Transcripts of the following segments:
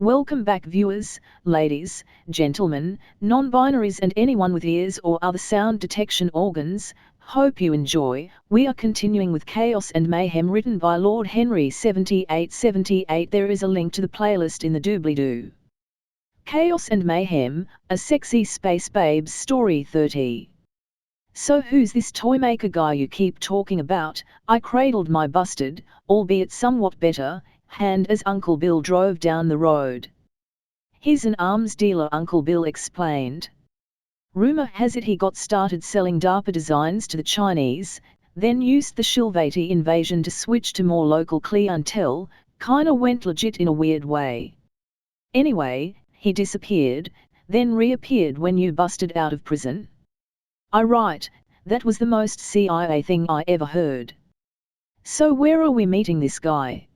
Welcome back viewers, ladies, gentlemen, non-binaries and anyone with ears or other sound detection organs. Hope you enjoy. We are continuing with Chaos and Mayhem written by Lord Henry 7878. There is a link to the playlist in the doobly-doo. Chaos and Mayhem, a sexy space babes story 30. So who's this toymaker guy you keep talking about? I cradled my busted, albeit somewhat better, hand as Uncle Bill drove down the road. He's an arms dealer, Uncle Bill explained. Rumor has it he got started selling DARPA designs to the Chinese, then used the Shilvati invasion to switch to more local clientele, kinda went legit in a weird way. Anyway, he disappeared, then reappeared when you busted out of prison. Right, that was the most CIA thing I ever heard. So where are we meeting this guy?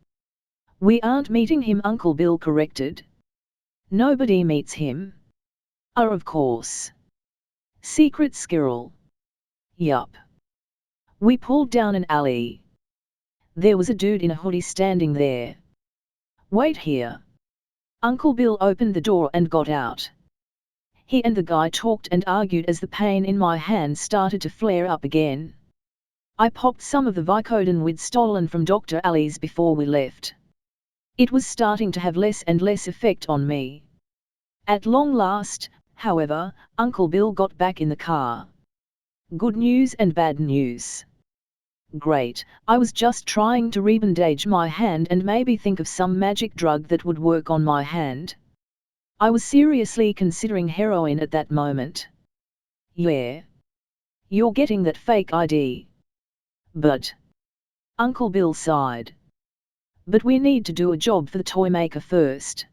We aren't meeting him, Uncle Bill corrected. Nobody meets him. Of course. Secret squirrel. Yup. We pulled down an alley. There was a dude in a hoodie standing there. Wait here. Uncle Bill opened the door and got out. He and the guy talked and argued as the pain in my hand started to flare up again. I popped some of the Vicodin we'd stolen from Dr. Ali's before we left. It was starting to have less and less effect on me. At long last, however, Uncle Bill got back in the car. Good news and bad news. Great, I was just trying to rebandage my hand and maybe think of some magic drug that would work on my hand. I was seriously considering heroin at that moment. Yeah. You're getting that fake ID. But. Uncle Bill sighed. But we need to do a job for the toymaker first.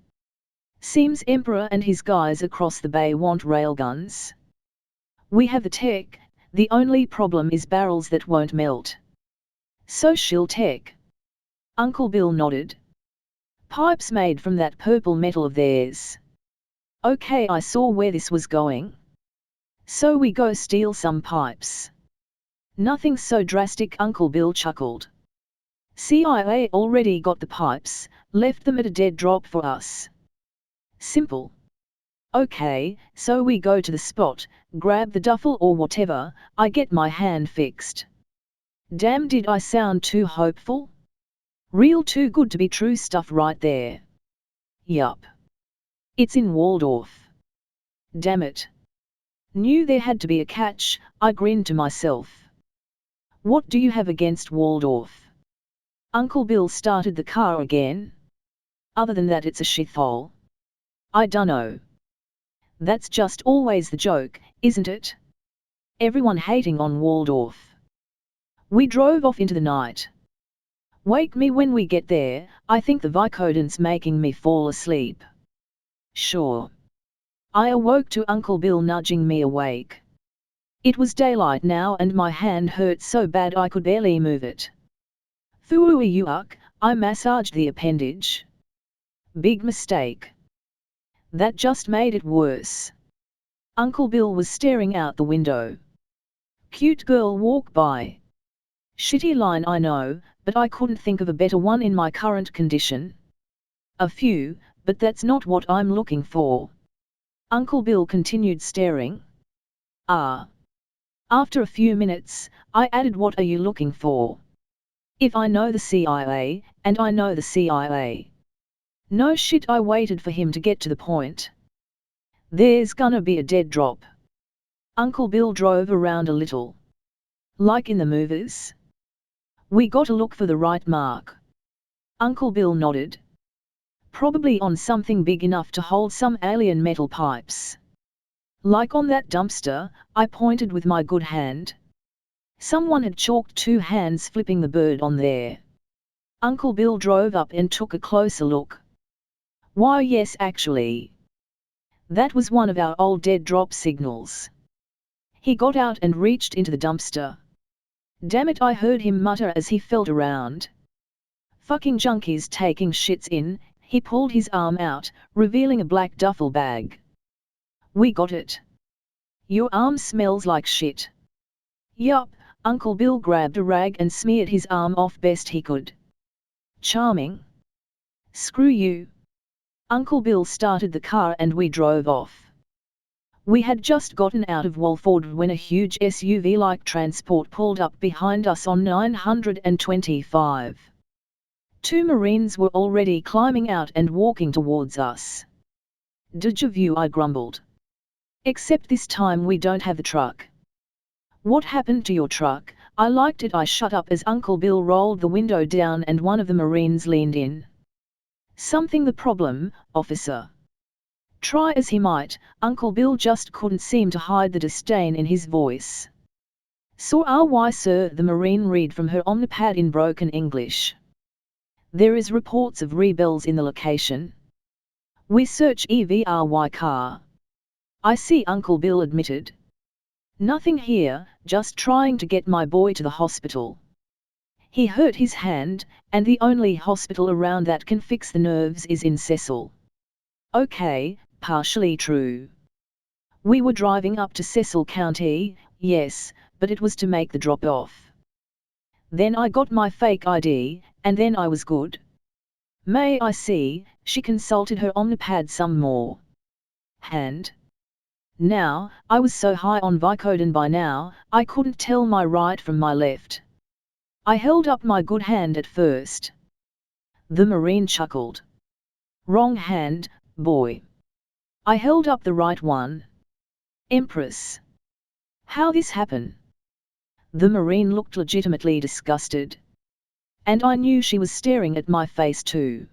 Seems Emperor and his guys across the bay want railguns. We have the tech, the only problem is barrels that won't melt. So she'll tech. Uncle Bill nodded. Pipes made from that purple metal of theirs. Okay, I saw where this was going. So we go steal some pipes. Nothing so drastic, Uncle Bill chuckled. CIA already got the pipes, left them at a dead drop for us. Simple. Okay, so we go to the spot, grab the duffel or whatever, I get my hand fixed. Damn, did I sound too hopeful? Real too good to be true stuff right there. Yup. It's in Waldorf. Damn it. Knew there had to be a catch, I grinned to myself. What do you have against Waldorf? Uncle Bill started the car again. Other than that, it's a shithole. I dunno. That's just always the joke, isn't it? Everyone hating on Waldorf. We drove off into the night. Wake me when we get there, I think the Vicodin's making me fall asleep. Sure. I awoke to Uncle Bill nudging me awake. It was daylight now and my hand hurt so bad I could barely move it. Thooey yuck, I massaged the appendage. Big mistake. That just made it worse. Uncle Bill was staring out the window. Cute girl walk by. Shitty line, I know, but I couldn't think of a better one in my current condition. A few, but that's not what I'm looking for. Uncle Bill continued staring. After a few minutes, I added, what are you looking for? If I know the CIA, and I know the CIA. No shit, I waited for him to get to the point. There's gonna be a dead drop. Uncle Bill drove around a little. Like in the movies? We gotta look for the right mark. Uncle Bill nodded. Probably on something big enough to hold some alien metal pipes. Like on that dumpster, I pointed with my good hand. Someone had chalked two hands flipping the bird on there. Uncle Bill drove up and took a closer look. Why, yes, actually. That was one of our old dead drop signals. He got out and reached into the dumpster. Damn it, I heard him mutter as he felt around. Fucking junkies taking shits in. He pulled his arm out, revealing a black duffel bag. We got it. Your arm smells like shit. Yup, Uncle Bill grabbed a rag and smeared his arm off best he could. Charming. Screw you. Uncle Bill started the car and we drove off. We had just gotten out of Walford when a huge SUV-like transport pulled up behind us on 925. 2 Marines were already climbing out and walking towards us. "Déjà vu," I grumbled. "Except this time we don't have the truck." "What happened to your truck?" "I liked it." I shut up as Uncle Bill rolled the window down and one of the Marines leaned in. "Something the problem, officer?" Try as he might, Uncle Bill just couldn't seem to hide the disdain in his voice. "So why, sir?" the Marine read from her omnipad in broken English. "There is reports of rebels in the location. We search every car." "I see," Uncle Bill admitted. "Nothing here, just trying to get my boy to the hospital. He hurt his hand, and the only hospital around that can fix the nerves is in Cecil." "Okay, partially true. We were driving up to Cecil County, yes, but it was to make the drop-off. Then I got my fake ID, and then I was good." "May I see?" She consulted her omnipad some more. "Hand?" Now, I was so high on Vicodin by now, I couldn't tell my right from my left. I held up my good hand at first. The Marine chuckled. "Wrong hand, boy." I held up the right one. "Empress. How this happen?" The Marine looked legitimately disgusted. And I knew she was staring at my face too.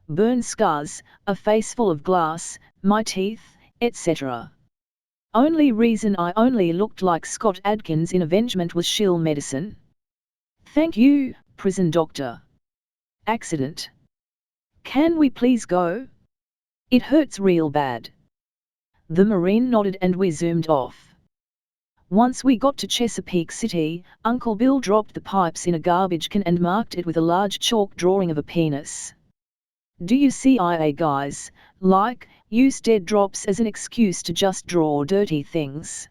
Burn scars, a face full of glass, my teeth, etc. Only reason I only looked like Scott Adkins in Avengement was shill medicine. "Thank you, prison doctor." "Accident. Can we please go? It hurts real bad." The Marine nodded and we zoomed off. Once we got to Chesapeake City, Uncle Bill dropped the pipes in a garbage can and marked it with a large chalk drawing of a penis. "Do you see, guys, like, use dead drops as an excuse to just draw dirty things?"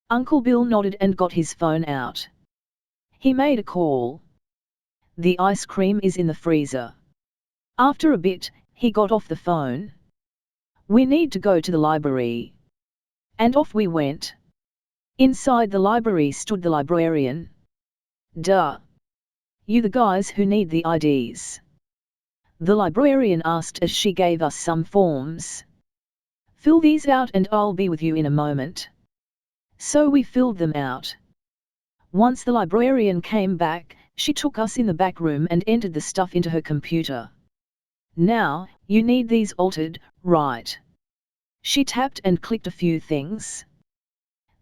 Uncle Bill nodded and got his phone out. He made a call. "The ice cream is in the freezer." After a bit, he got off the phone. "We need to go to the library." And off we went. Inside the library stood the librarian. "Duh. You the guys who need the IDs?" the librarian asked as she gave us some forms. "Fill these out and I'll be with you in a moment." So we filled them out. Once the librarian came back, she took us in the back room and entered the stuff into her computer. "Now, you need these altered, right?" She tapped and clicked a few things.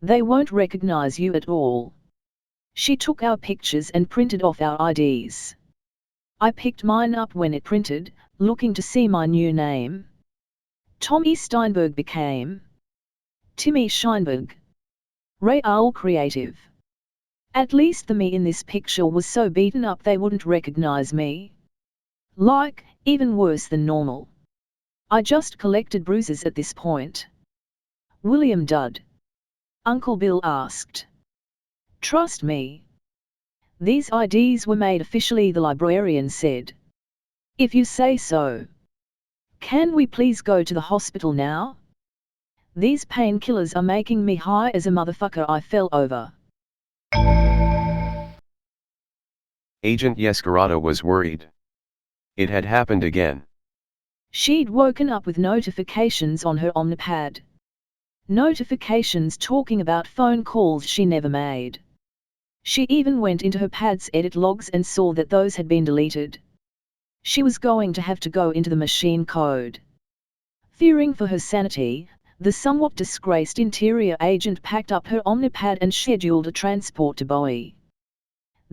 "They won't recognize you at all." She took our pictures and printed off our IDs. I picked mine up when it printed, looking to see my new name. Tommy Steinberg became Timmy Scheinberg. Real creative. At least the me in this picture was so beaten up they wouldn't recognize me. Like, even worse than normal. I just collected bruises at this point. "William Dud?" Uncle Bill asked. "Trust me. These IDs were made officially," the librarian said. "If you say so. Can we please go to the hospital now? These painkillers are making me high as a motherfucker." I fell over. Agent Yescarado was worried. It had happened again. She'd woken up with notifications on her omnipad. Notifications talking about phone calls she never made. She even went into her pad's edit logs and saw that those had been deleted. She was going to have to go into the machine code. Fearing for her sanity, the somewhat disgraced interior agent packed up her omnipad and scheduled a transport to Bowie.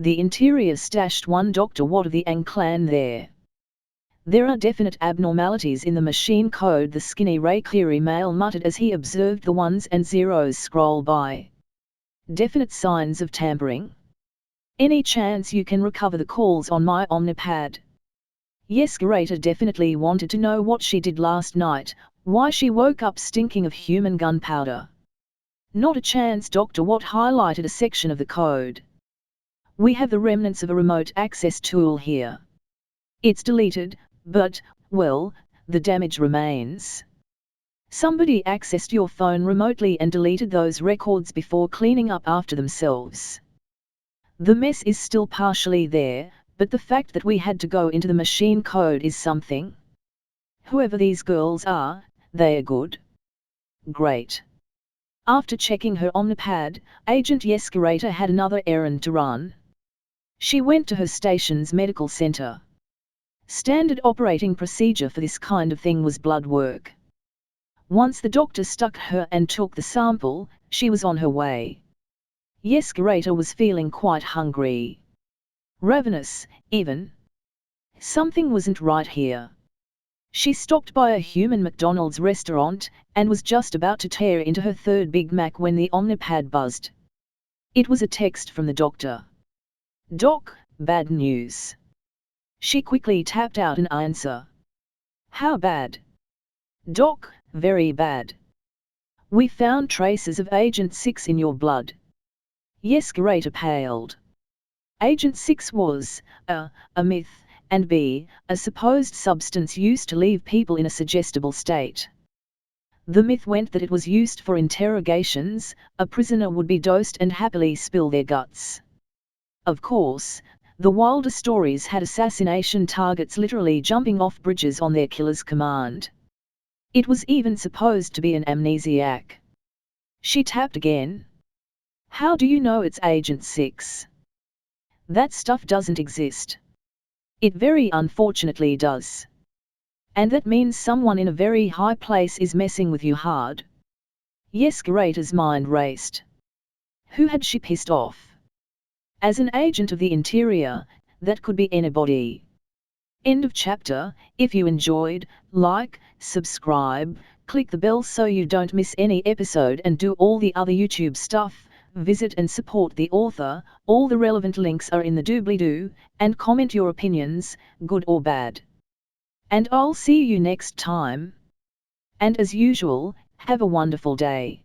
The interior stashed one Dr. Watt of the Ang clan there. "There are definite abnormalities in the machine code," the skinny Ray Cleary male muttered as he observed the ones and zeros scroll by. "Definite signs of tampering. Any chance you can recover the calls on my omnipad?" Yescarado definitely wanted to know what she did last night, why she woke up stinking of human gunpowder. "Not a chance." Dr. Watt highlighted a section of the code. "We have the remnants of a remote access tool here. It's deleted, but, well, the damage remains. Somebody accessed your phone remotely and deleted those records before cleaning up after themselves. The mess is still partially there, but the fact that we had to go into the machine code is something. Whoever these girls are, they are good. Great. After checking her Omnipad, Agent Yescarata had another errand to run. She went to her station's medical center. Standard operating procedure for this kind of thing was blood work. Once the doctor stuck her and took the sample, she was on her way. Yescarata was feeling quite hungry. Ravenous, even. Something wasn't right here. She stopped by a human McDonald's restaurant, and was just about to tear into her third Big Mac when the Omnipad buzzed. It was a text from the doctor. "Doc, bad news." She quickly tapped out an answer. "How bad?" "Doc, very bad. We found traces of Agent 6 in your blood." Yescarata paled. Agent 6 was, a myth, and b, a supposed substance used to leave people in a suggestible state. The myth went that it was used for interrogations, a prisoner would be dosed and happily spill their guts. Of course, the wilder stories had assassination targets literally jumping off bridges on their killer's command. It was even supposed to be an amnesiac. She tapped again. "How do you know it's Agent 6? That stuff doesn't exist." "It very unfortunately does. And that means someone in a very high place is messing with you hard." Yescarata's mind raced. Who had she pissed off? As an agent of the interior, that could be anybody. End of chapter. If you enjoyed, like, subscribe, click the bell so you don't miss any episode and do all the other YouTube stuff. Visit and support the author, all the relevant links are in the doobly-doo, and comment your opinions, good or bad. And I'll see you next time. And as usual, have a wonderful day.